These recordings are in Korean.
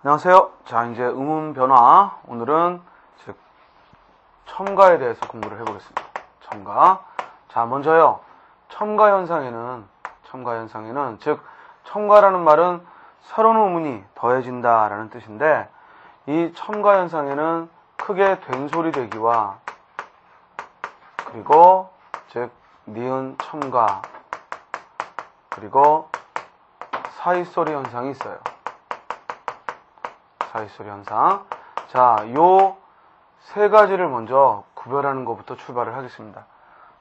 안녕하세요. 자, 이제 음운 변화. 오늘은 즉 첨가에 대해서 공부를 해보겠습니다. 첨가. 자, 먼저요. 첨가 현상에는 즉 첨가라는 말은 서론 의문이 더해진다라는 뜻인데, 이 첨가 현상에는 크게 된소리 되기와 그리고 즉 니은 첨가 그리고 사이소리 현상이 있어요. 사이소리 현상. 자, 요 세 가지를 먼저 구별하는 것부터 출발을 하겠습니다.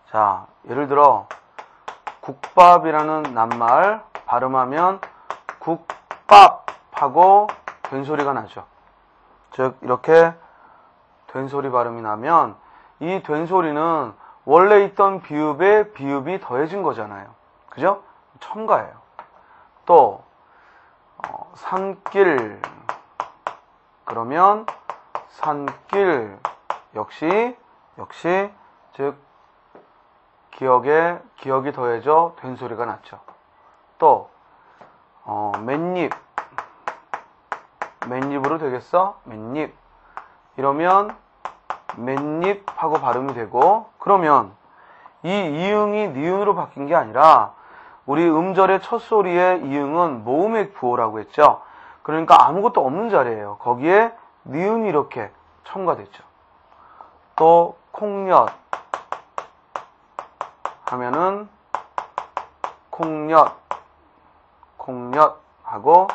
자, 예를 들어 국밥이라는 낱말 발음하면 국밥하고 된소리가 나죠. 즉 이렇게 된소리 발음이 나면 이 된소리는 원래 있던 비읍에 비읍이 더해진 거잖아요. 그죠? 첨가예요. 또 산길 그러면 산길 역시 즉 기억이 더해져 된소리가 났죠. 또 맨입으로 되겠어? 맨입 이러면 맨입하고 발음이 되고, 그러면 이 이응이 니은으로 바뀐 게 아니라 우리 음절의 첫 소리의 이응은 모음의 부호라고 했죠. 그러니까 아무것도 없는 자리예요. 거기에 니은이 이렇게 첨가됐죠. 또 콩엿 하면은 콩엿하고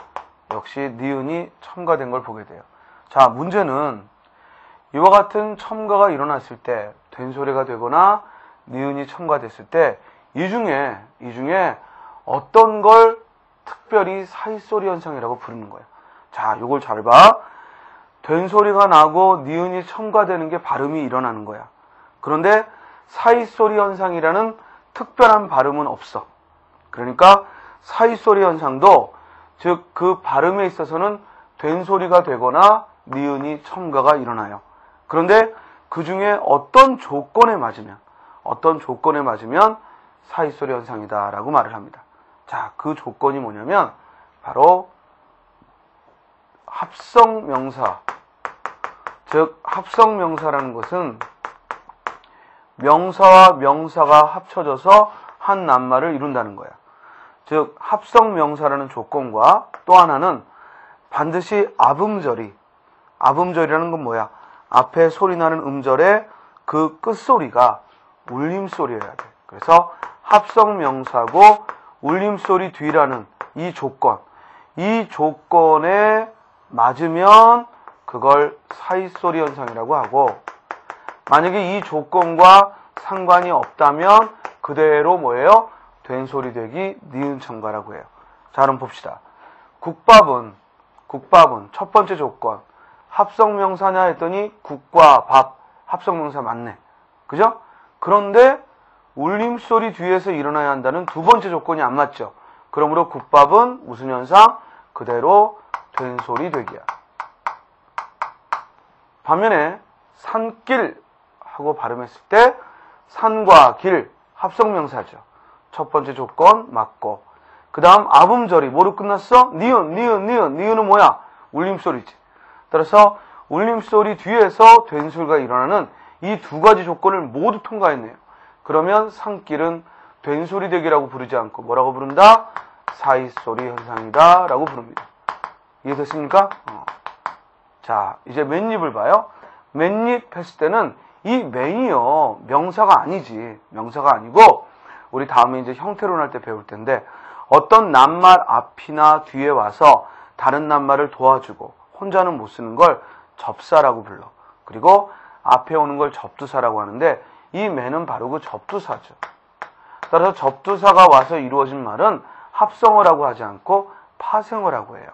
역시 니은이 첨가된 걸 보게 돼요. 자, 문제는 이와 같은 첨가가 일어났을 때, 된소리가 되거나 니은이 첨가됐을 때 이 중에 어떤 걸 특별히 사이소리 현상이라고 부르는 거예요. 자, 요걸 잘 봐. 된소리가 나고 니은이 첨가되는 게 발음이 일어나는 거야. 그런데 사이소리 현상이라는 특별한 발음은 없어. 그러니까 사이소리 현상도 즉 그 발음에 있어서는 된소리가 되거나 니은이 첨가가 일어나요. 그런데 그 중에 어떤 조건에 맞으면 사이소리 현상이다라고 말을 합니다. 자, 그 조건이 뭐냐면 바로 합성명사. 즉 합성명사라는 것은 명사와 명사가 합쳐져서 한 낱말을 이룬다는 거야. 즉 합성명사라는 조건과 또 하나는 반드시 압음절이라는 건 뭐야? 앞에 소리 나는 음절의 그 끝소리가 울림소리여야 돼. 그래서 합성명사고 울림소리 뒤라는 이 조건에 맞으면 그걸 사이소리 현상이라고 하고, 만약에 이 조건과 상관이 없다면 그대로 뭐예요? 된소리 되기 니은 첨가라고 해요. 자, 그럼 봅시다. 국밥은 첫 번째 조건 합성명사냐 했더니 국과 밥 합성명사 맞네. 그죠? 그런데 울림소리 뒤에서 일어나야 한다는 두 번째 조건이 안 맞죠. 그러므로 국밥은 무슨 현상? 그대로 된소리 되기야. 반면에 산길 하고 발음했을 때 산과 길 합성명사죠. 첫 번째 조건 맞고, 그 다음 압음절이 뭐로 끝났어? 니은은 뭐야? 울림소리지. 따라서 울림소리 뒤에서 된소리가 일어나는 이 두 가지 조건을 모두 통과했네요. 그러면 산길은 된소리 되기라고 부르지 않고 뭐라고 부른다? 사이소리 현상이다 라고 부릅니다. 이해됐습니까? 자, 이제 맨입을 봐요. 맨입 했을 때는 이 맨이요, 명사가 아니고 우리 다음에 이제 형태론 할 때 배울 텐데, 어떤 낱말 앞이나 뒤에 와서 다른 낱말을 도와주고 혼자는 못 쓰는 걸 접사라고 불러. 그리고 앞에 오는 걸 접두사라고 하는데, 이 맨은 바로 그 접두사죠. 따라서 접두사가 와서 이루어진 말은 합성어라고 하지 않고 파생어라고 해요.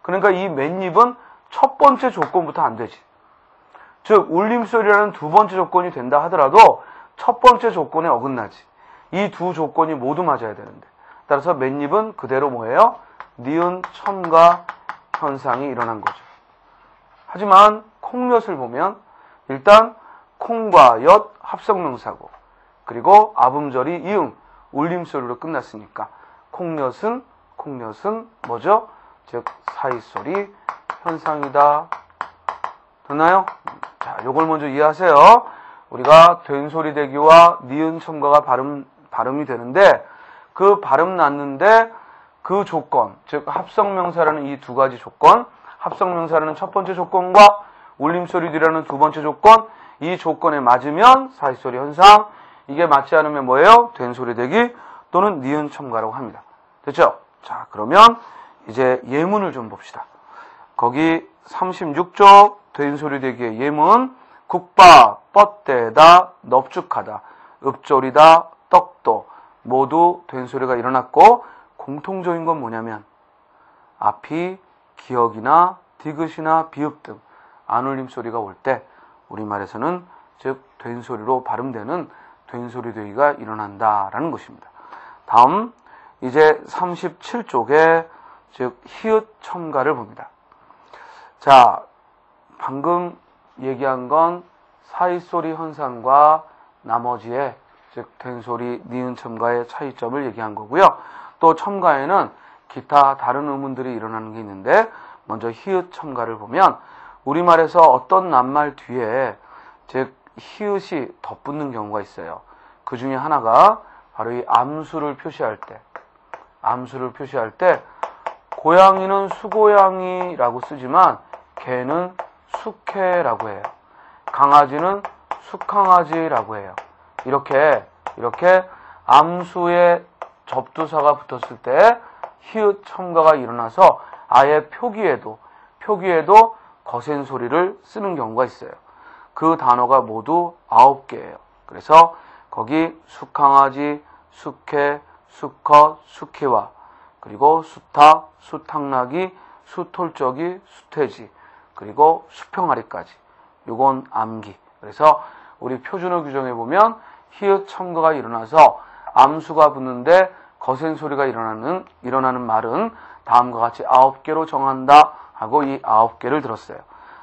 그러니까 이 맨입은 첫 번째 조건부터 안 되지. 즉 울림소리라는 두 번째 조건이 된다 하더라도 첫 번째 조건에 어긋나지. 이 두 조건이 모두 맞아야 되는데, 따라서 맨입은 그대로 뭐예요? 니은 첨가 현상이 일어난 거죠. 하지만 콩엿을 보면 일단 콩과 엿 합성명사고, 그리고 압음절이 이응 울림소리로 끝났으니까 콩엿은 뭐죠? 즉 사이소리 현상이다. 됐나요? 자, 요걸 먼저 이해하세요. 우리가 된소리 대기와 니은 첨가가 발음이 되는데, 그 발음 났는데 그 조건, 즉 합성명사라는 이 두 가지 조건, 합성명사라는 첫 번째 조건과 울림소리들이라는 두 번째 조건, 이 조건에 맞으면 사이소리 현상, 이게 맞지 않으면 뭐예요? 된소리 대기 또는 니은 첨가라고 합니다. 됐죠? 자, 그러면 이제 예문을 좀 봅시다. 거기 36쪽 된소리 대기의 예문, 국바, 뻗대다, 넙죽하다, 읍조리다, 떡도 모두 된소리가 일어났고, 공통적인 건 뭐냐면 앞이 기역이나 디귿이나 비읍 등 안울림 소리가 올 때 우리말에서는 즉 된소리로 발음되는 된소리 되기가 일어난다라는 것입니다. 다음 이제 37쪽에 즉 히읗 첨가를 봅니다. 자, 방금 얘기한 건 사이소리 현상과 나머지의 즉 된소리 니은 첨가의 차이점을 얘기한 거고요. 또 첨가에는 기타 다른 의문들이 일어나는 게 있는데, 먼저 히읗 첨가를 보면 우리말에서 어떤 낱말 뒤에 즉 히읗이 덧붙는 경우가 있어요. 그 중에 하나가 바로 이 암수를 표시할 때 고양이는 수고양이라고 쓰지만 개는 숙개라고 해요. 강아지는 숙강아지라고 해요. 이렇게 암수에 접두사가 붙었을 때 히읗 첨가가 일어나서 아예 표기에도 거센 소리를 쓰는 경우가 있어요. 그 단어가 모두 9개예요. 그래서 거기 숙강아지, 숙회, 수컷, 수키와 그리고 수탉, 수탉나기, 수톨적이, 수퇴지, 그리고 수평아리까지. 요건 암기. 그래서 우리 표준어 규정에 보면 히읗 첨가가 일어나서 암수가 붙는데 거센 소리가 일어나는 말은 다음과 같이 9개로 정한다 하고 이 9개를 들었어요.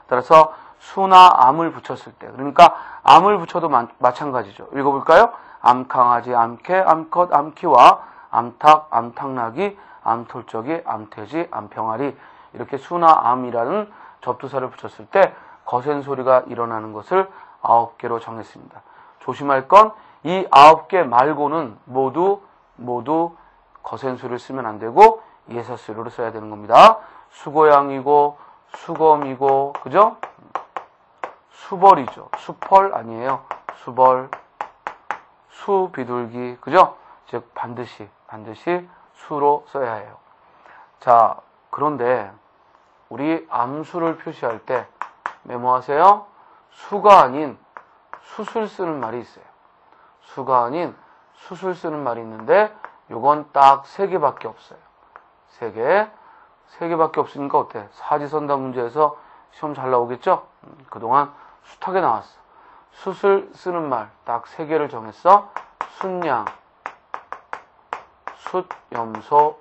따라서 수나 암을 붙였을 때, 그러니까 암을 붙여도 마찬가지죠. 읽어볼까요? 암강아지, 암캐, 암컷, 암키와 암탉, 암탉나기, 암톨적이, 암퇴지, 암평아리, 이렇게 수나 암이라는 접두사를 붙였을 때 거센 소리가 일어나는 것을 9개로 정했습니다. 조심할 건 이 9개 말고는 모두 거센 소리를 쓰면 안 되고 예사소리로 써야 되는 겁니다. 수고양이고 수검이고, 그죠? 수벌이죠. 수펄 아니에요. 수벌, 수비둘기, 그죠? 즉 반드시 수로 써야 해요. 자, 그런데 우리 암수를 표시할 때 메모하세요. 수가 아닌 숫을 쓰는 말이 있어요. 수가 아닌 숫을 쓰는 말이 있는데 요건 딱 3개밖에 없어요. 3개밖에 없으니까 어때? 사지선다 문제에서 시험 잘 나오겠죠? 그동안 숱하게 나왔어. 숫을 쓰는 말 딱 3개를 정했어. 숫양, 숫염소,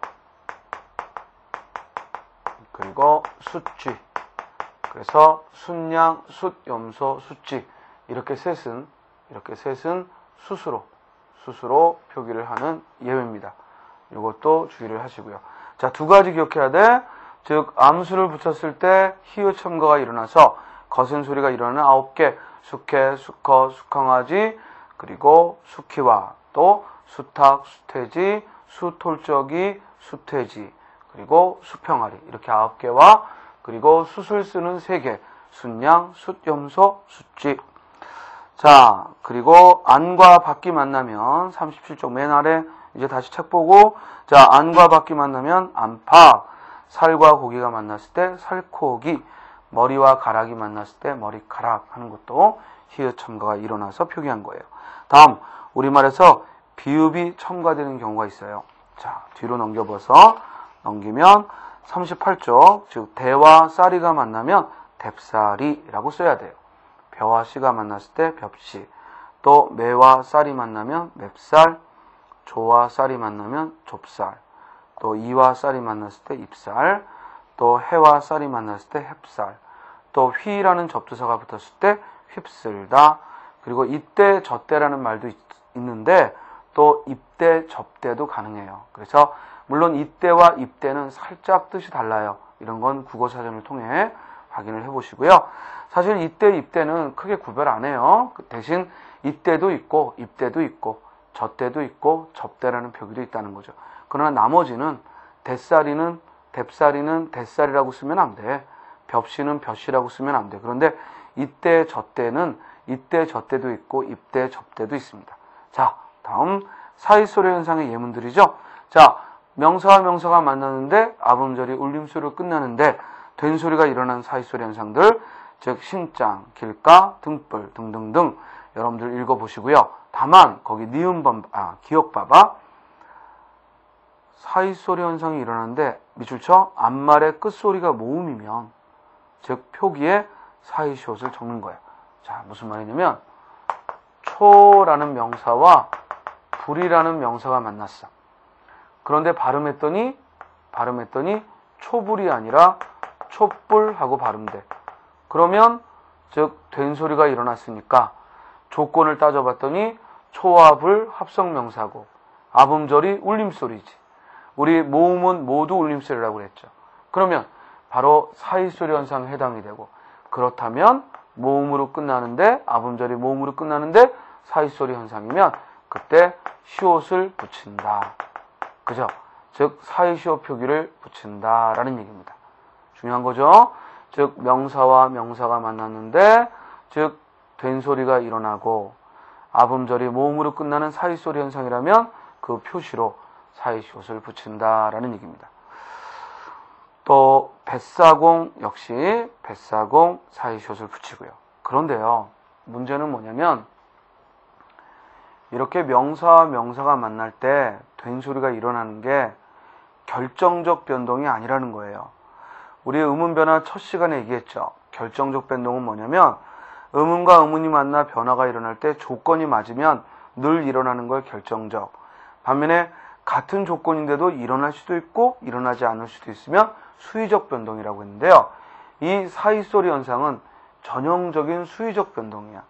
그리고 숫쥐. 그래서 숫양, 숫염소, 숫쥐, 이렇게 셋은 숫으로 표기를 하는 예외입니다. 이것도 주의를 하시고요. 자, 2가지 기억해야 돼. 즉 암수를 붙였을 때 히읗 첨가가 일어나서 거센 소리가 일어나는 9개, 숙회, 수컷, 수강아지, 그리고 수키와 또 수탉, 수퇴지, 수톨적이, 수퇴지, 그리고 수평아리, 이렇게 9개와 그리고 숫을 쓰는 3개, 숫양, 숫염소, 숫쥐. 자, 그리고 안과 밖이 만나면 37쪽 맨 아래 이제 다시 책 보고, 자, 안과 밖이 만나면 안팎, 살과 고기가 만났을 때 살코기, 머리와 가락이 만났을 때 머리카락 하는 것도 히읗 첨가가 일어나서 표기한 거예요. 다음, 우리말에서 비읍이 첨가되는 경우가 있어요. 자, 뒤로 넘기면 38쪽, 즉 대와 쌀이가 만나면 뎁쌀이라고 써야 돼요. 벼와 씨가 만났을 때 벽씨, 또 매와 쌀이 만나면 맵쌀, 조와 쌀이 만나면 좁쌀, 또 이와 쌀이 만났을 때 입쌀, 또 해와 쌀이 만났을 때 햅쌀, 또 휘라는 접두사가 붙었을 때 휩쓸다, 그리고 이때 저때라는 말도 있는데 또 입대 접대도 가능해요. 그래서 물론 이때와 입대는 살짝 뜻이 달라요. 이런 건 국어사전을 통해 확인을 해보시고요. 사실 이때 입대는 크게 구별 안 해요. 대신 이때도 있고 입대도 있고 저때도 있고 접대라는 표기도 있다는 거죠. 그러나 나머지는 대살이는 뎁살이는 대살이라고 쓰면 안 돼. 벽시는 벼시라고 쓰면 안 돼. 그런데 이때 저때는 이때 저때도 있고 입대 접대도 있습니다. 자, 다음 사이소리 현상의 예문들이죠. 자, 명사와 명사가 만나는데 아범절이 울림소리로 끝나는데 된소리가 일어나는 사이소리 현상들, 즉 신장, 길가, 등불 등등등 여러분들 읽어보시고요. 다만 거기 니은번 기억 봐봐. 사이소리 현상이 일어나는데 밑줄 쳐 앞말의 끝소리가 모음이면 즉 표기에 사이시옷을 적는 거야. 자, 무슨 말이냐면 초라는 명사와 불이라는 명사가 만났어. 그런데 발음했더니 초불이 아니라 촛불하고 발음돼. 그러면 즉 된소리가 일어났으니까 조건을 따져봤더니 초와 불 합성명사고 아범절이 울림소리지. 우리 모음은 모두 울림소리라고 그랬죠. 그러면 바로 사이소리 현상에 해당이 되고, 그렇다면 모음으로 끝나는데 아범절이 모음으로 끝나는데 사이소리 현상이면 그때 시옷을 붙인다. 그죠? 즉 사이시옷 표기를 붙인다라는 얘기입니다. 중요한 거죠. 즉 명사와 명사가 만났는데 즉 된소리가 일어나고 아범절이 모음으로 끝나는 사이소리 현상이라면 그 표시로 사이시옷을 붙인다라는 얘기입니다. 또 뱃사공 역시 뱃사공 사이시옷을 붙이고요. 그런데요, 문제는 뭐냐면 이렇게 명사와 명사가 만날 때 된소리가 일어나는 게 결정적 변동이 아니라는 거예요. 우리 의문 변화 첫 시간에 얘기했죠. 결정적 변동은 뭐냐면 의문과 의문이 만나 변화가 일어날 때 조건이 맞으면 늘 일어나는 걸 결정적. 반면에 같은 조건인데도 일어날 수도 있고 일어나지 않을 수도 있으면 수위적 변동이라고 했는데요. 이 사이소리 현상은 전형적인 수위적 변동이야.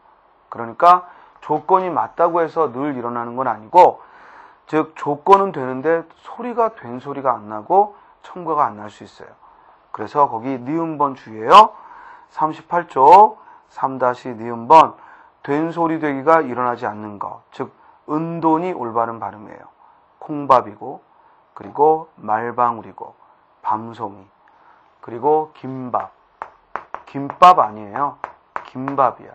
그러니까 조건이 맞다고 해서 늘 일어나는 건 아니고, 즉 조건은 되는데 소리가 된 소리가 안 나고 첨가가 안 날 수 있어요. 그래서 거기 니은번 주의해요. 38쪽 3-니은번 된 소리 되기가 일어나지 않는 것, 즉 은돈이 올바른 발음이에요. 콩밥이고, 그리고 말방울이고, 밤송이, 그리고 김밥. 김밥 아니에요. 김밥이야.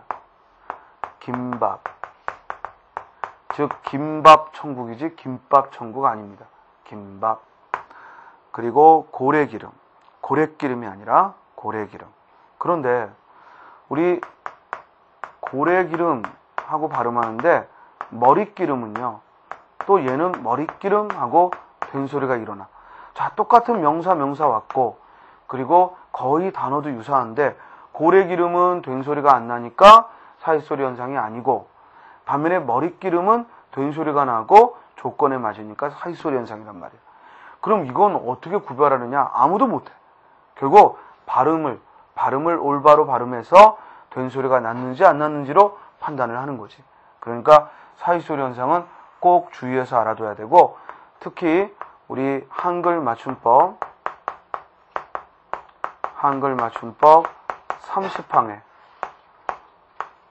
김밥. 즉 김밥 천국이지 김밥 천국 아닙니다. 김밥. 그리고 고래기름. 고래기름이 아니라 고래기름. 그런데 우리 고래기름하고 발음하는데 머릿기름은요, 또 얘는 머릿기름하고 된소리가 일어나. 자, 똑같은 명사 왔고, 그리고 거의 단어도 유사한데 고래기름은 된소리가 안 나니까 사이소리 현상이 아니고, 반면에 머릿기름은 된소리가 나고 조건에 맞으니까 사이소리 현상이란 말이에요. 그럼 이건 어떻게 구별하느냐? 아무도 못해. 결국 발음을 올바로 발음해서 된소리가 났는지 안 났는지로 판단을 하는 거지. 그러니까 사이소리 현상은 꼭 주의해서 알아둬야 되고, 특히 우리 한글 맞춤법 30항에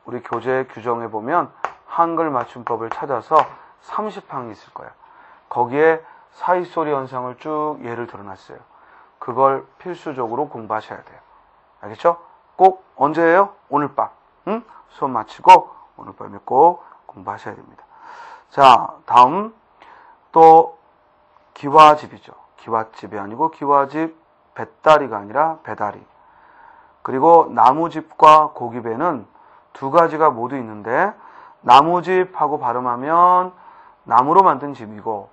우리 교재 규정에 보면 한글 맞춤법을 찾아서 30항이 있을 거야. 거기에 사이소리 현상을 쭉 예를 들어놨어요. 그걸 필수적으로 공부하셔야 돼요. 알겠죠? 꼭 언제예요? 오늘 밤. 수업 마치고 오늘 밤에 꼭 공부하셔야 됩니다. 자, 다음 또 기와집이죠. 기와집이 아니고 기와집, 뱃다리가 아니라 배다리. 그리고 나무집과 고기배는 두 가지가 모두 있는데, 나무집하고 발음하면 나무로 만든 집이고,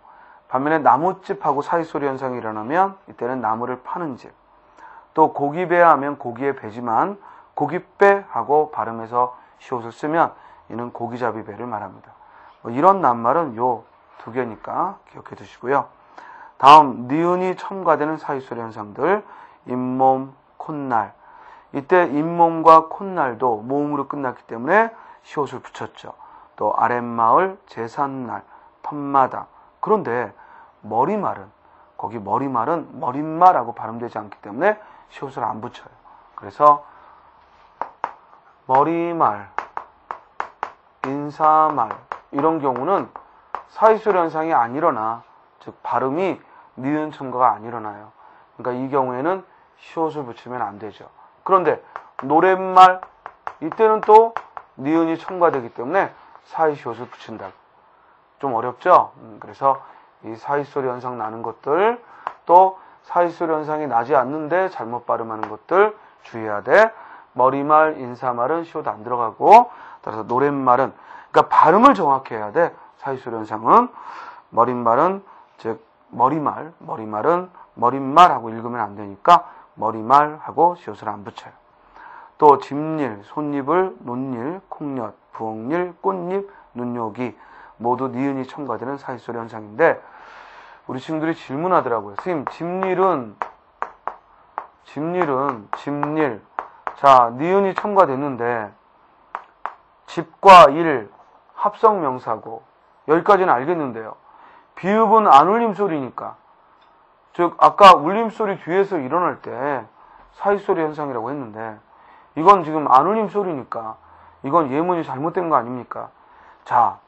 반면에 나무집하고 사이소리 현상이 일어나면 이때는 나무를 파는 집. 또 고기배 하면 고기의 배지만 고깃배하고 발음해서 시옷을 쓰면 이는 고기잡이배를 말합니다. 이런 낱말은 요 두 개니까 기억해 두시고요. 다음 니은이 첨가되는 사이소리 현상들, 잇몸, 콧날. 이때 잇몸과 콧날도 모음으로 끝났기 때문에 시옷을 붙였죠. 또 아랫마을, 제삿날, 텀마다. 그런데 머리말은 거기 머리말은 머릿말하고 발음되지 않기 때문에 시옷을 안 붙여요. 그래서 머리말, 인사말 이런 경우는 사이소리 현상이 안 일어나. 즉 발음이 니은 첨가가 안 일어나요. 그러니까 이 경우에는 시옷을 붙이면 안 되죠. 그런데 노랫말 이때는 또 니은이 첨가되기 때문에 사이시옷을 붙인다. 좀 어렵죠? 그래서 이 사이소리 현상 나는 것들, 또 사이소리 현상이 나지 않는데 잘못 발음하는 것들 주의해야 돼. 머리말, 인사말은 시옷 안 들어가고, 따라서 노랫말은, 그러니까 발음을 정확히 해야 돼. 사이소리 현상은. 머릿말은, 즉 머리말은 머릿말하고 읽으면 안 되니까 머리말하고 시옷을 안 붙여요. 또 집일, 손잎을, 논일, 콩엿, 부엌일, 꽃잎, 눈요기 모두 니은이 첨가되는 사이소리 현상인데, 우리 친구들이 질문하더라고요. 선생님, 집일. 자, 니은이 첨가됐는데 집과 일 합성명사고 여기까지는 알겠는데요. 비읍은 안 울림소리니까, 즉 아까 울림소리 뒤에서 일어날 때 사이소리 현상이라고 했는데 이건 지금 안 울림소리니까 이건 예문이 잘못된 거 아닙니까? 자,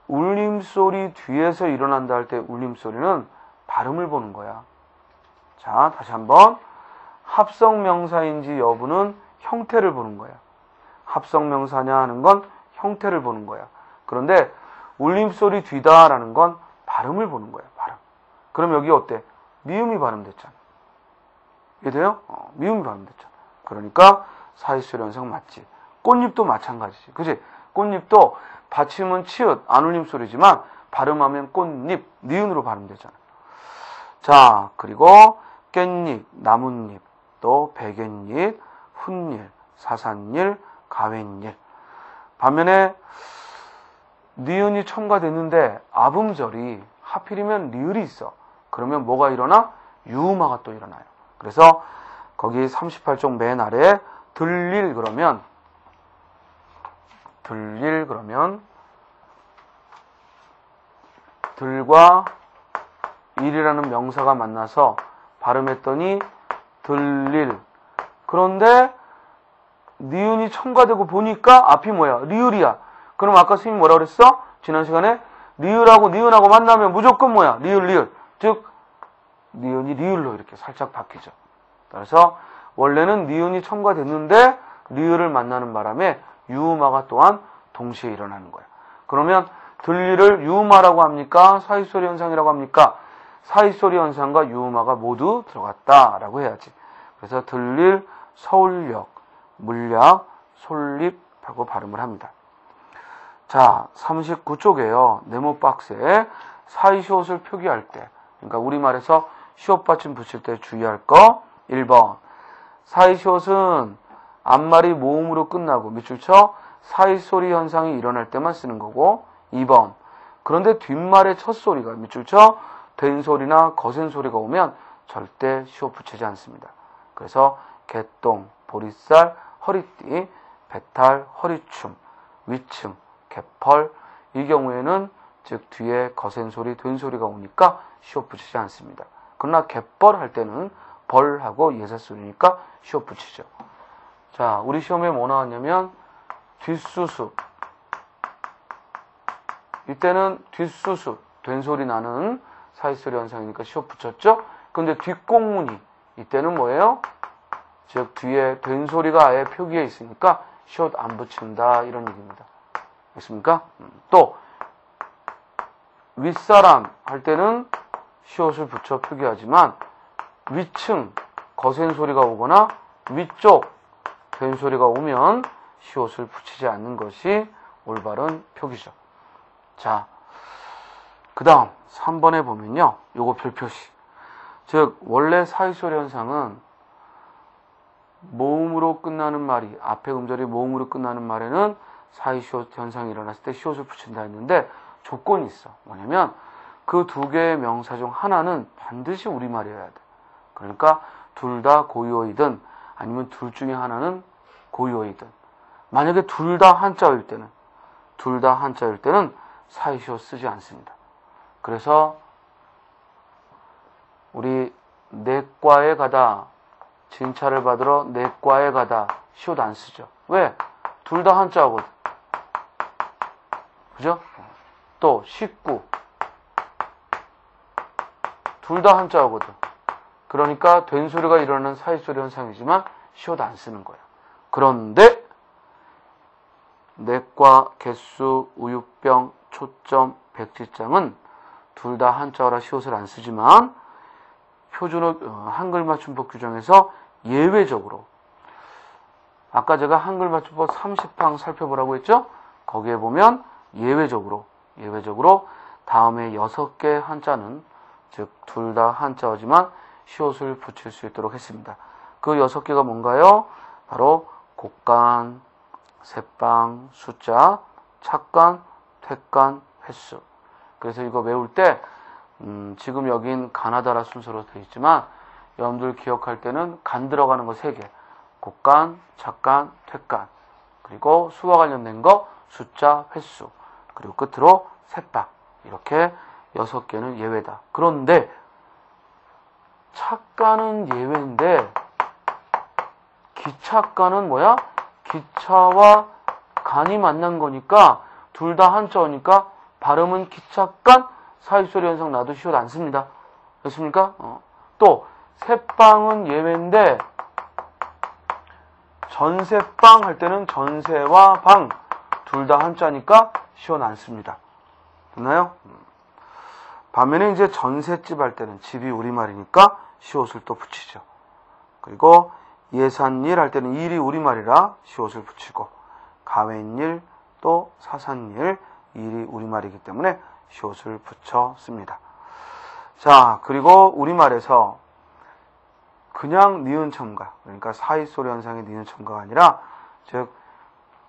울림소리 뒤에서 일어난다 할 때 울림소리는 발음을 보는 거야. 자, 다시 한번. 합성명사인지 여부는 형태를 보는 거야. 합성명사냐 하는 건 형태를 보는 거야. 그런데 울림소리 뒤다라는 건 발음을 보는 거야. 발음. 그럼 여기 어때? 미음이 발음됐잖아. 이해돼요? 미음이 발음됐잖아. 그러니까 사이소리 현상 맞지. 꽃잎도 마찬가지지. 그치? 꽃잎도 받침은 치읓, 안 울림소리지만 발음하면 꽃잎, 니은으로 발음되잖아. 자, 그리고 깻잎, 나뭇잎, 또 백엔잎, 훗잎, 사산잎, 가웬잎. 반면에 니은이 첨가됐는데 아음절이 하필이면 리을이 있어. 그러면 뭐가 일어나? 유음화가 또 일어나요. 그래서 거기 38쪽 맨 아래에 들릴 그러면 들과 일이라는 명사가 만나서 발음했더니 들릴. 그런데 니은이 첨가되고 보니까 앞이 뭐야? 리을이야. 그럼 아까 선생님이 뭐라 그랬어? 지난 시간에 리을하고 니은하고 만나면 무조건 뭐야? 리을. 즉 니은이 리을로 이렇게 살짝 바뀌죠. 그래서 원래는 니은이 첨가됐는데 리을을 만나는 바람에 유음화가 또한 동시에 일어나는 거야. 그러면 들리를 유음화라고 합니까? 사이소리 현상이라고 합니까? 사이소리 현상과 유음화가 모두 들어갔다라고 해야지. 그래서 들릴, 서울역, 물약, 솔잎하고 발음을 합니다. 자, 39쪽에요. 네모 박스에 사이시옷을 표기할 때, 그러니까 우리말에서 시옷 받침 붙일 때 주의할 거 1번. 사이시옷은 앞말이 모음으로 끝나고 밑줄 쳐 사이소리 현상이 일어날 때만 쓰는 거고, 2번. 그런데 뒷말의 첫 소리가 밑줄 쳐 된 소리나 거센 소리가 오면 절대 시옷 붙이지 않습니다. 그래서 개똥, 보리쌀, 허리띠, 배탈, 허리춤, 위층, 개펄, 이 경우에는 즉 뒤에 거센 소리, 된 소리가 오니까 시옷 붙이지 않습니다. 그러나 개펄 할 때는 벌하고 예사소리니까 시옷 붙이죠. 자, 우리 시험에 뭐 나왔냐면 뒷수습. 이때는 뒷수습, 된 소리 나는 사이소리 현상이니까 시옷 붙였죠. 근데 뒷공문이 이때는 뭐예요? 즉 뒤에 된 소리가 아예 표기에 있으니까 시옷 안 붙인다, 이런 얘기입니다. 알겠습니까? 또 윗사람 할 때는 시옷을 붙여 표기하지만 위층 거센 소리가 오거나 위쪽 된 소리가 오면 시옷을 붙이지 않는 것이 올바른 표기죠. 자, 그 다음 3번에 보면요, 요거 별표시. 즉 원래 사이소리 현상은 모음으로 끝나는 말이, 앞에 음절이 모음으로 끝나는 말에는 사이시옷 현상이 일어났을 때 시옷을 붙인다 했는데 조건이 있어. 뭐냐면 그 두 개의 명사 중 하나는 반드시 우리말이어야 돼. 그러니까 둘 다 고유어이든 아니면 둘 중에 하나는 고유어이든. 만약에 둘 다 한자일 때는 사이시옷 쓰지 않습니다. 그래서 우리 내과에 가다, 진찰을 받으러 내과에 가다, 시옷 안 쓰죠. 왜? 둘 다 한자어거든. 그죠? 또 식구, 둘 다 한자어거든. 그러니까 된소리가 일어나는 사이소리 현상이지만 시옷 안 쓰는 거예요. 그런데 내과, 개수, 우유병, 초점, 백지장은 둘 다 한자어라 시옷을 안 쓰지만 표준어 한글 맞춤법 규정에서 예외적으로, 아까 제가 한글 맞춤법 30항 살펴보라고 했죠? 거기에 보면 예외적으로 다음에 6개 한자는, 즉 둘 다 한자어지만 시옷을 붙일 수 있도록 했습니다. 그 6개가 뭔가요? 바로 곡간, 새빵, 숫자, 착간, 퇴간, 횟수. 그래서 이거 외울 때 지금 여긴 가나다라 순서로 되어 있지만 여러분들 기억할 때는 간 들어가는 거 3개. 곡간, 착간, 퇴간. 그리고 수와 관련된 거 숫자, 횟수. 그리고 끝으로 새빵. 이렇게 6개는 예외다. 그런데 착간은 예외인데 기착간은 뭐야? 기차와 간이 만난 거니까 둘 다 한자어니까 발음은 기착간, 사이소리 현상 나도 시옷 안 씁니다. 됐습니까? 또 새빵은 예외인데 전새빵 할 때는 전새와 방 둘 다 한자니까 시옷 안 씁니다. 됐나요? 반면에 이제 전셋집 할 때는 집이 우리말이니까 시옷을 또 붙이죠. 그리고 예산일 할 때는 일이 우리말이라 시옷을 붙이고, 가웬일 또 사산일 일이 우리말이기 때문에 시옷을 붙여 씁니다. 자, 그리고 우리말에서 그냥 니은 첨가, 그러니까 사이소리 현상의 니은 첨가가 아니라, 즉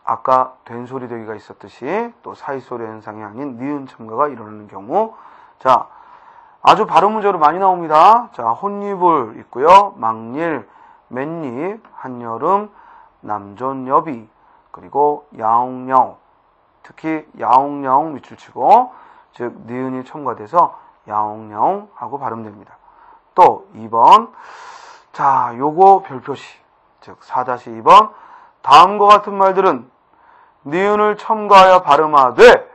아까 된소리 되기가 있었듯이 또 사이소리 현상이 아닌 니은 첨가가 일어나는 경우, 자, 아주 발음 문제로 많이 나옵니다. 자, 혼이불 있고요. 막일, 맨입, 한여름, 남존여비, 그리고 야옹야옹. 특히 야옹야옹 밑줄 치고, 즉 니은이 첨가돼서 야옹야옹 하고 발음됩니다. 또 2번, 자, 요거 별표시, 즉 4-2번, 다음과 같은 말들은 니은을 첨가하여 발음하되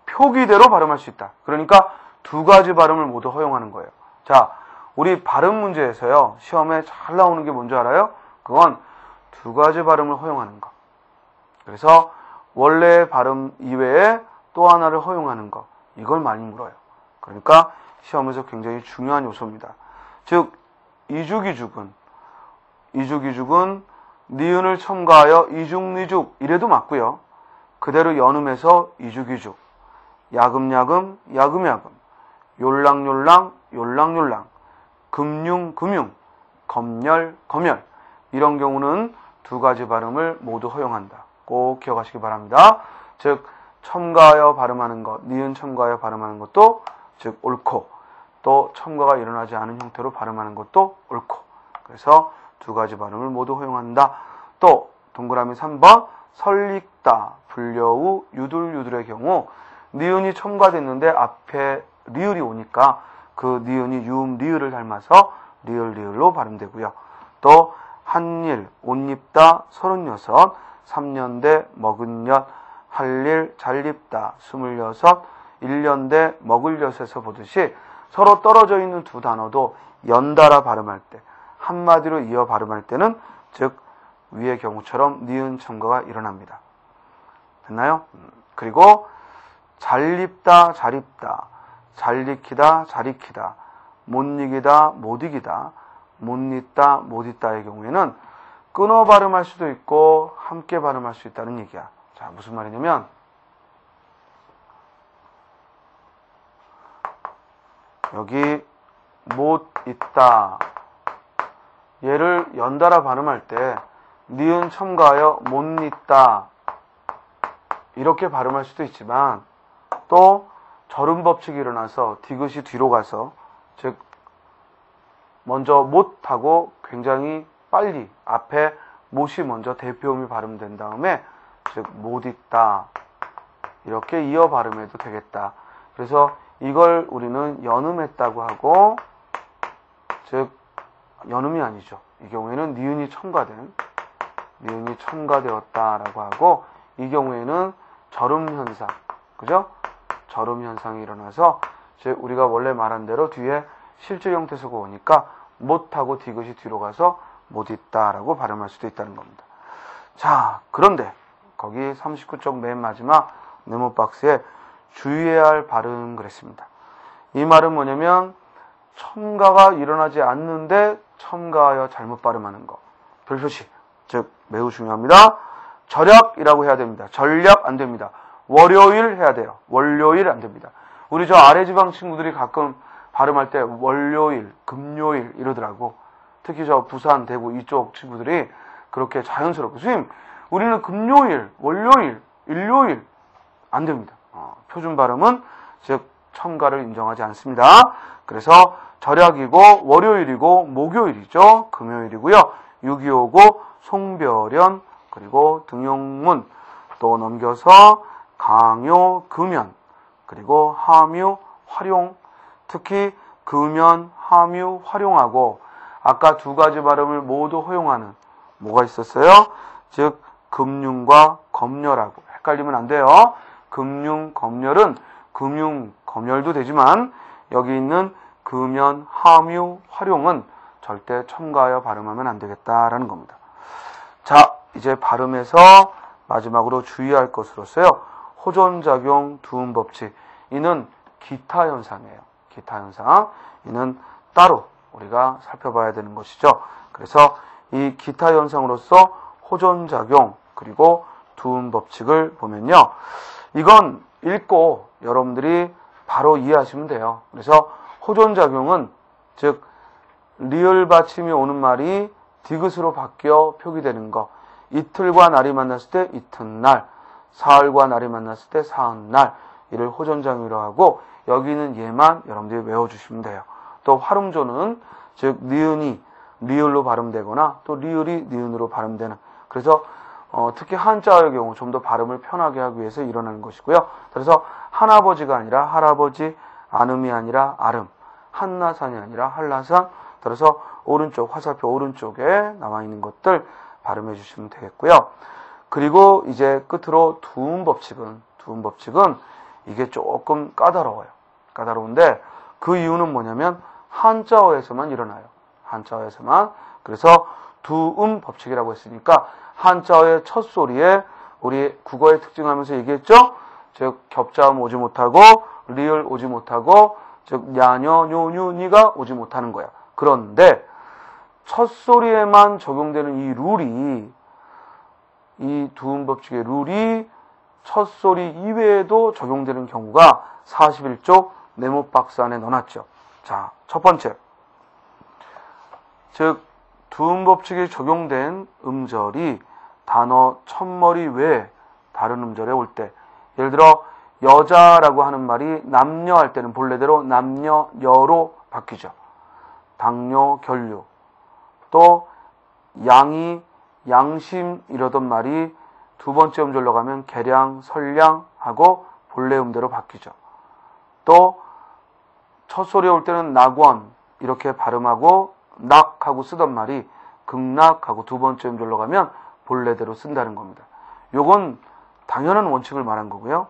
표기대로 발음할 수 있다. 그러니까 두 가지 발음을 모두 허용하는 거예요. 자, 우리 발음 문제에서요, 시험에 잘 나오는 게 뭔지 알아요? 그건 두 가지 발음을 허용하는 거. 그래서 원래 발음 이외에 또 하나를 허용하는 거. 이걸 많이 물어요. 그러니까 시험에서 굉장히 중요한 요소입니다. 즉, 이죽이죽은 니은을 첨가하여 이죽니죽 이래도 맞고요. 그대로 연음해서 이죽이죽, 야금야금, 야금야금, 욜랑욜랑, 욜랑욜랑, 금융금융, 검열, 검열, 이런 경우는 두 가지 발음을 모두 허용한다. 꼭 기억하시기 바랍니다. 즉 첨가하여 발음하는 것, 니은 첨가하여 발음하는 것도 즉 옳고, 또 첨가가 일어나지 않은 형태로 발음하는 것도 옳고, 그래서 두 가지 발음을 모두 허용한다. 또 동그라미 3번, 설익다, 불려우, 유들유들의 경우 니은이 첨가됐는데 앞에 리을이 오니까 그 니은이 유음 리을을 닮아서 리을리을로 발음되고요. 또 한일, 옷 입다, 36, 3년대, 먹은 엿, 할일, 잘 입다, 26, 1년대, 먹을 엿에서 보듯이 서로 떨어져 있는 두 단어도 연달아 발음할 때, 한마디로 이어 발음할 때는 즉 위의 경우처럼 니은 첨가가 일어납니다. 됐나요? 그리고 잘 입다, 잘 입다, 잘 익히다, 잘 익히다, 못 이기다, 못 이기다, 못 잊다, 못 잊다의 경우에는 끊어 발음할 수도 있고 함께 발음할 수 있다는 얘기야. 자, 무슨 말이냐면 여기 못 잊다, 얘를 연달아 발음할 때 니은 첨가하여 못 잊다 이렇게 발음할 수도 있지만, 또 절음 법칙이 일어나서 디귿이 뒤로 가서, 즉 먼저 못하고 굉장히 빨리 앞에 못이 먼저 대표음이 발음된 다음에 즉 못 잊다 이렇게 이어 발음해도 되겠다. 그래서 이걸 우리는 연음했다고 하고 즉 연음이 아니죠. 이 경우에는 니은이 첨가되었다라고 하고, 이 경우에는 절음 현상, 그죠? 절음 현상이 일어나서 즉 우리가 원래 말한 대로 뒤에 실질 형태소가 오니까 못하고 디귿이 뒤로 가서 못 있다라고 발음할 수도 있다는 겁니다. 자, 그런데 거기 39쪽 맨 마지막 네모 박스에 주의해야 할 발음 그랬습니다. 이 말은 뭐냐면 첨가가 일어나지 않는데 첨가하여 잘못 발음하는 거. 별표시. 즉 매우 중요합니다. 절약이라고 해야 됩니다. 전략 안 됩니다. 월요일 해야 돼요. 월요일 안 됩니다. 우리 저 아래 지방 친구들이 가끔 발음할 때 월요일, 금요일 이러더라고. 특히 저 부산, 대구 이쪽 친구들이 그렇게 자연스럽고, 선생님 우리는 금요일, 월요일, 일요일 안 됩니다. 표준 발음은 즉 첨가를 인정하지 않습니다. 그래서 절약이고 월요일이고 목요일이죠. 금요일이고요. 6.25고 송별연, 그리고 등용문, 또 넘겨서 강요, 금연, 그리고 함유, 활용, 특히 금연, 함유, 활용하고 아까 두 가지 발음을 모두 허용하는 뭐가 있었어요? 즉 금융과 검열하고 헷갈리면 안 돼요. 금융, 검열은 금융, 검열도 되지만 여기 있는 금연, 함유, 활용은 절대 첨가하여 발음하면 안 되겠다라는 겁니다. 자, 이제 발음에서 마지막으로 주의할 것으로서요. 호전작용, 두음법칙. 이는 기타 현상이에요. 기타 현상. 이는 따로 우리가 살펴봐야 되는 것이죠. 그래서 이 기타 현상으로서 호전작용 그리고 두음법칙을 보면요. 이건 읽고 여러분들이 바로 이해하시면 돼요. 그래서 호전작용은 즉 리을 받침이 오는 말이 디귿으로 바뀌어 표기되는 거. 이틀과 날이 만났을 때 이튿날, 사흘과 날이 만났을 때 사흘날, 이를 호전작용이라고 하고 여기는 얘만 여러분들이 외워주시면 돼요. 또 활음조는 즉 니은이 리을로 발음되거나 또 리을이 니은으로 발음되는, 그래서 특히 한자어의 경우 좀 더 발음을 편하게 하기 위해서 일어나는 것이고요. 그래서 한아버지가 아니라 할아버지, 안음이 아니라 아름, 한나산이 아니라 한라산. 그래서 오른쪽 화살표 오른쪽에 남아있는 것들 발음해 주시면 되겠고요. 그리고 이제 끝으로 두음법칙은 이게 조금 까다로워요. 까다로운데 그 이유는 뭐냐면 한자어에서만 일어나요. 한자어에서만. 그래서 두음법칙이라고 했으니까 한자어의 첫 소리에 우리 국어의 특징하면서 얘기했죠. 즉 겹자음 오지 못하고 리을 오지 못하고 즉 야녀 뇨뉴 니가 오지 못하는 거야. 그런데 첫 소리에만 적용되는 이 룰이, 이 두음법칙의 룰이 첫 소리 이외에도 적용되는 경우가 41쪽 네모 박스 안에 넣어놨죠. 자, 첫 번째. 즉 두음법칙이 적용된 음절이 단어 첫머리 외에 다른 음절에 올 때, 예를 들어 여자라고 하는 말이 남녀 할 때는 본래대로 남녀, 여로 바뀌죠. 당뇨, 결류. 또 양이, 양심 이러던 말이 두 번째 음절로 가면 계량, 설량 하고 본래 음대로 바뀌죠. 또 첫 소리에 올 때는 낙원 이렇게 발음하고 낙하고 쓰던 말이 극낙하고 두 번째 음절로 가면 본래대로 쓴다는 겁니다. 요건 당연한 원칙을 말한 거고요.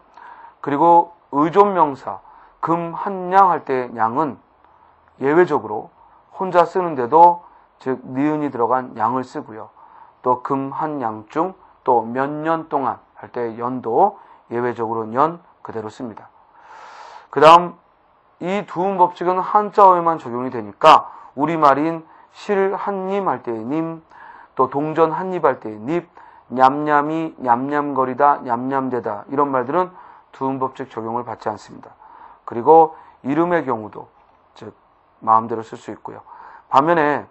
그리고 의존명사 금, 한, 양 할 때 양은 예외적으로 혼자 쓰는데도 즉 니은이 들어간 양을 쓰고요. 또 금, 한, 양 중 또 몇 년 동안 할 때 연도 예외적으로 년 그대로 씁니다. 그 다음 이 두음법칙은 한자어에만 적용이 되니까 우리말인 실 한님 할 때의 님, 또 동전 한입 할 때의 닙, 냠냠이 냠냠거리다, 냠냠대다 이런 말들은 두음법칙 적용을 받지 않습니다. 그리고 이름의 경우도 즉 마음대로 쓸 수 있고요. 반면에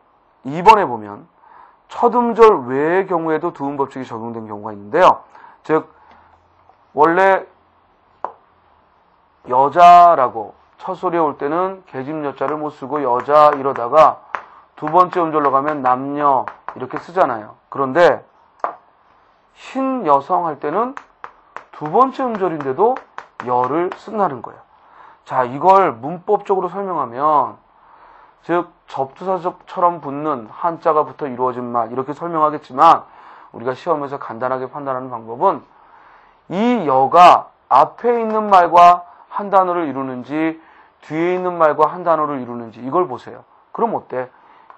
2번에 보면 첫 음절 외의 경우에도 두음법칙이 적용된 경우가 있는데요. 즉 원래 여자라고 첫 소리에 올 때는 계집 여자를 못 쓰고 여자 이러다가 두 번째 음절로 가면 남녀 이렇게 쓰잖아요. 그런데 신 여성 할 때는 두 번째 음절인데도 여를 쓴다는 거예요. 자, 이걸 문법적으로 설명하면 즉 접두사처럼 붙는 한자가 붙어 이루어진 말 이렇게 설명하겠지만 우리가 시험에서 간단하게 판단하는 방법은 이 여가 앞에 있는 말과 한 단어를 이루는지 뒤에 있는 말과 한 단어를 이루는지 이걸 보세요. 그럼 어때?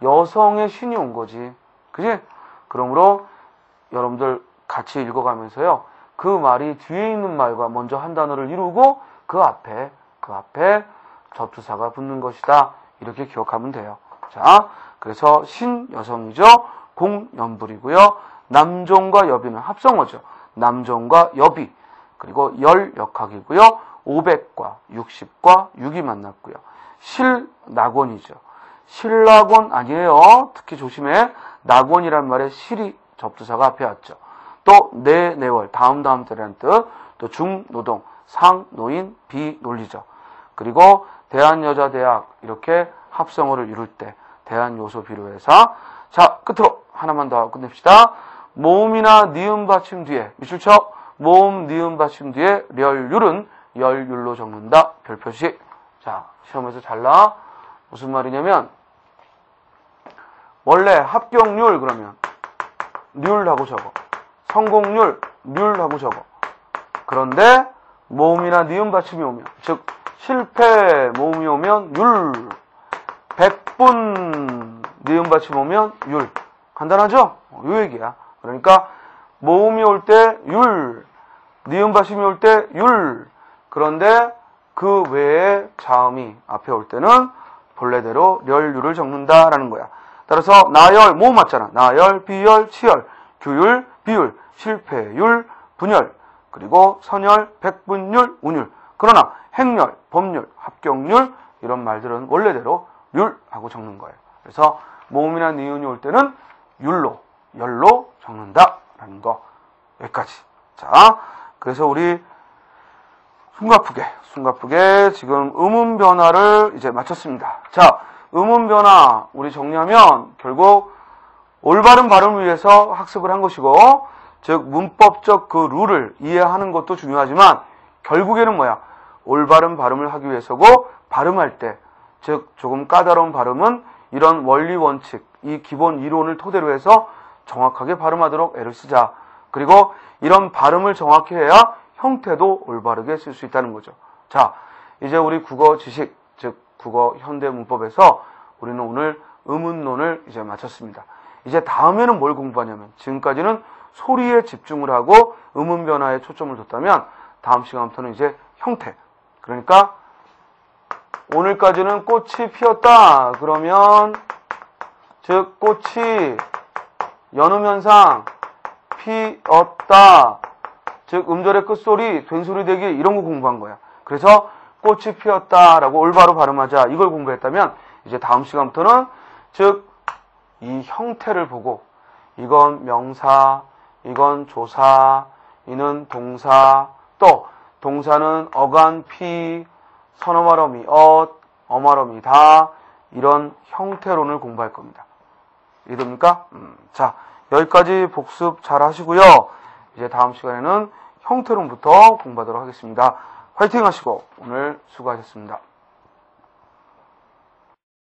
여성의 신이 온 거지. 그지? 그러므로 여러분들 같이 읽어가면서요. 그 말이 뒤에 있는 말과 먼저 한 단어를 이루고 그 앞에 접두사가 붙는 것이다. 이렇게 기억하면 돼요. 자, 그래서 신 여성이죠. 공연불이고요. 남종과 여비는 합성어죠. 남종과 여비. 그리고 열 역학이고요. 500과 60과 6이 만났고요. 실낙원이죠. 실낙원 아니에요. 특히 조심해. 낙원이란 말에 실이 접두사가 앞에 왔죠. 또 내월 다음 때라는 뜻. 또 중노동, 상노인, 비논리죠. 그리고 대한여자대학 이렇게 합성어를 이룰 때 대한요소비료회사. 자, 끝으로 하나만 더 끝냅시다. 모음이나 니은 받침 뒤에 밑줄 쳐. 모음 니은 받침 뒤에 렬율은 열율로 적는다. 별표시. 자, 시험에서 잘 나와. 무슨 말이냐면 원래 합격률 그러면 률하고 적어. 성공률 률하고 적어. 그런데 모음이나 니은 받침이 오면 즉 실패 모음이 오면 율. 100분 니은 받침 오면 율. 간단하죠? 요 얘기야. 그러니까 모음이 올 때 율, 니은 받침이 올 때 율. 그런데 그 외에 자음이 앞에 올 때는 본래대로 렬율을 적는다라는 거야. 따라서 나열 모음 맞잖아. 나열, 비열, 치열, 규율, 비율, 실패율, 분열, 그리고 선열, 백분율, 운율. 그러나 행렬, 법률, 합격률 이런 말들은 원래대로 율하고 적는 거예요. 그래서 모음이나 니은이 올 때는 율로, 열로 적는다라는 거. 여기까지. 자, 그래서 우리 숨가쁘게 지금 음운 변화를 이제 마쳤습니다. 자, 음운 변화 우리 정리하면 결국 올바른 발음을 위해서 학습을 한 것이고, 즉 문법적 그 룰을 이해하는 것도 중요하지만 결국에는 뭐야? 올바른 발음을 하기 위해서고, 발음할 때, 즉 조금 까다로운 발음은 이런 원리 원칙, 이 기본 이론을 토대로 해서 정확하게 발음하도록 애를 쓰자. 그리고 이런 발음을 정확히 해야 형태도 올바르게 쓸 수 있다는 거죠. 자, 이제 우리 국어 지식, 즉 국어 현대 문법에서 우리는 오늘 음운론을 이제 마쳤습니다. 이제 다음에는 뭘 공부하냐면, 지금까지는 소리에 집중을 하고 음운 변화에 초점을 뒀다면 다음 시간부터는 이제 형태. 그러니까 오늘까지는 꽃이 피었다. 그러면 즉 꽃이 연음현상 피었다. 즉 음절의 끝소리, 된소리 대기 이런 거 공부한 거야. 그래서 꽃이 피었다라고 올바로 발음하자. 이걸 공부했다면 이제 다음 시간부터는 즉 이 형태를 보고 이건 명사, 이건 조사, 이는 동사, 또 동사는 어간, 피, 선어말어미, 어말어미 다 이런 형태론을 공부할 겁니다. 이해됩니까? 자, 여기까지 복습 잘 하시고요. 이제 다음 시간에는 형태론부터 공부하도록 하겠습니다. 화이팅 하시고 오늘 수고하셨습니다.